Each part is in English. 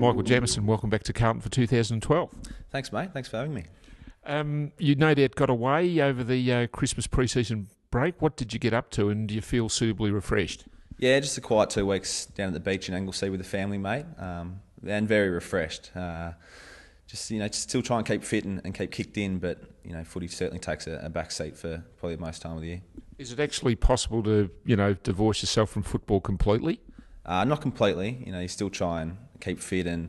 Michael Jamison, welcome back to Carlton for 2012. Thanks, mate. Thanks for having me. You no doubt got away over the Christmas pre-season break. What did you get up to, and do you feel suitably refreshed? Yeah, just a quiet 2 weeks down at the beach in Anglesea with the family, mate, and very refreshed. Just still try and keep fit and keep kicked in, but footy certainly takes a back seat for probably most time of the year. Is it actually possible to divorce yourself from football completely? Not completely. You still try and keep fit and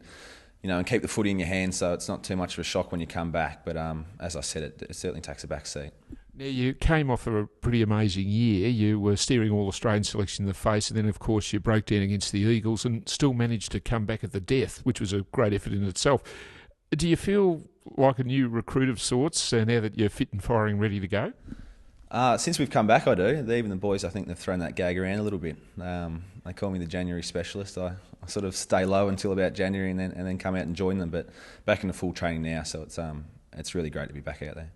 keep the footy in your hands, so it's not too much of a shock when you come back. But as I said, it certainly takes a back seat. Now, you came off a pretty amazing year. You were steering all Australian selection in the face, and then, of course, you broke down against the Eagles and still managed to come back at the death, which was a great effort in itself. Do you feel like a new recruit of sorts now that you're fit and firing, ready to go? Since we've come back, I do. Even the boys, I think they've thrown that gag around a little bit. They call me the January specialist. I sort of stay low until about January and then come out and join them. But back into full training now, so it's really great to be back out there.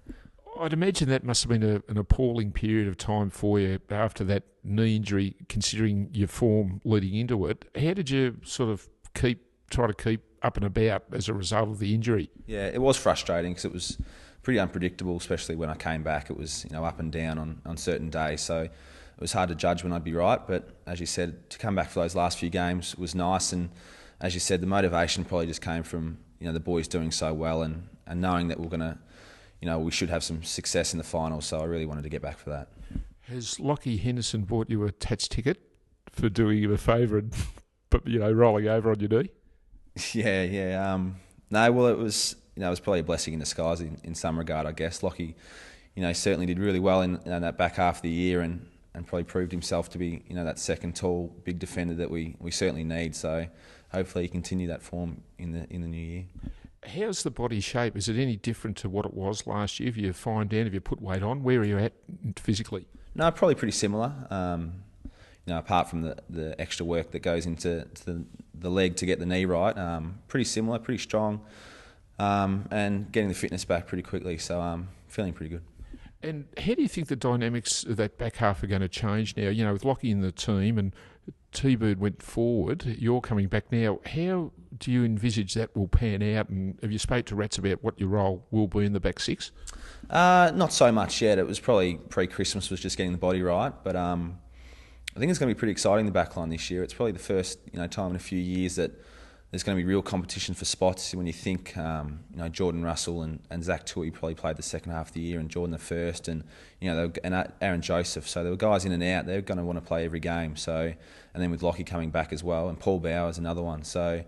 I'd imagine that must have been an appalling period of time for you after that knee injury, considering your form leading into it. How did you sort of try to keep up and about as a result of the injury? Yeah, it was frustrating because it was pretty unpredictable, especially when I came back. It was up and down on certain days, so it was hard to judge when I'd be right. But as you said, to come back for those last few games was nice, and as you said, the motivation probably just came from the boys doing so well and knowing that we're gonna we should have some success in the finals. So I really wanted to get back for that. Has Lockie Henderson bought you a Tats ticket for doing you a favour and rolling over on your knee? Yeah. No, well, it was probably a blessing in disguise in some regard, I guess. Lockie, certainly did really well in that back half of the year and probably proved himself to be that second tall big defender that we certainly need. So hopefully he continue that form in the new year. How's the body shape? Is it any different to what it was last year? Have you fined down? Have you put weight on? Where are you at physically? No, probably pretty similar. Apart from the extra work that goes into the leg to get the knee right, pretty similar, pretty strong, and getting the fitness back pretty quickly. So I'm feeling pretty good. And how do you think the dynamics of that back half are going to change now? With Lockie in the team and T-Bird went forward, you're coming back now. How do you envisage that will pan out? And have you spoke to Rats about what your role will be in the back six? Not so much yet. It was probably pre-Christmas, was just getting the body right. But I think it's going to be pretty exciting, the backline this year. It's probably the first time in a few years that there's going to be real competition for spots. When you think Jordan Russell and Zach Tui probably played the second half of the year and Jordan the first, and and Aaron Joseph. So there were guys in and out. They're going to want to play every game. So, and then with Lockie coming back as well, and Paul Bauer's another one. So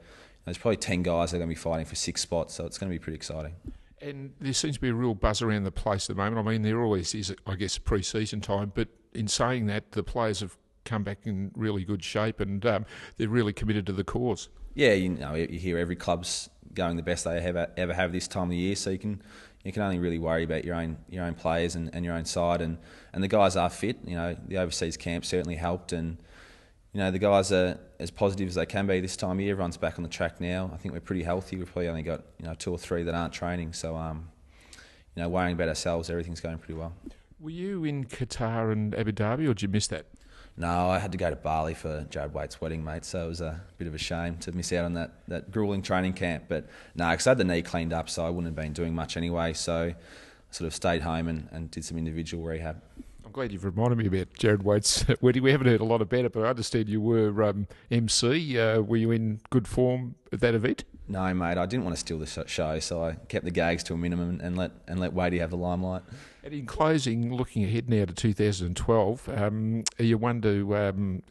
there's probably 10 guys that are going to be fighting for 6 spots. So it's going to be pretty exciting. And there seems to be a real buzz around the place at the moment. I mean, there always is, I guess, pre-season time. But in saying that, the players have come back in really good shape and they're really committed to the cause. Yeah, you hear every club's going the best they ever have this time of the year, so you can only really worry about your own players and your own side, and the guys are fit. The overseas camp certainly helped, and the guys are as positive as they can be this time of year. Everyone's back on the track now. I think we're pretty healthy. We've probably only got 2 or 3 that aren't training, so worrying about ourselves, everything's going pretty well. Were you in Qatar and Abu Dhabi, or did you miss that? No, I had to go to Bali for Jared Waite's wedding, mate, so it was a bit of a shame to miss out on that gruelling training camp. But no, because I had the knee cleaned up, so I wouldn't have been doing much anyway, so I sort of stayed home and did some individual rehab. I'm glad you've reminded me about Jared Waite's wedding. We haven't heard a lot about it, but I understand you were MC. Were you in good form at that event? No, mate, I didn't want to steal the show, so I kept the gags to a minimum and let Wadey have the limelight. And in closing, looking ahead now to 2012, are you one to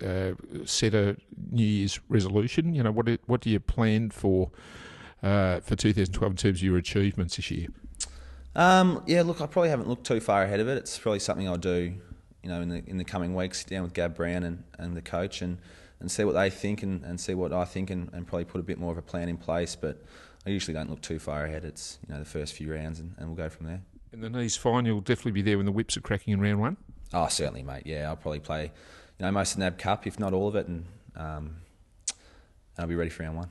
set a New Year's resolution? What do you plan for 2012 in terms of your achievements this year? Yeah, look, I probably haven't looked too far ahead of it. It's probably something I'll do, in the coming weeks, sit down with Gab Brown and the coach and see what they think and see what I think and probably put a bit more of a plan in place. But I usually don't look too far ahead. It's the first few rounds and we'll go from there. And the knee's fine. You'll definitely be there when the whips are cracking in round 1? Oh, certainly, mate. Yeah, I'll probably play most of the NAB Cup, if not all of it, and I'll be ready for round 1.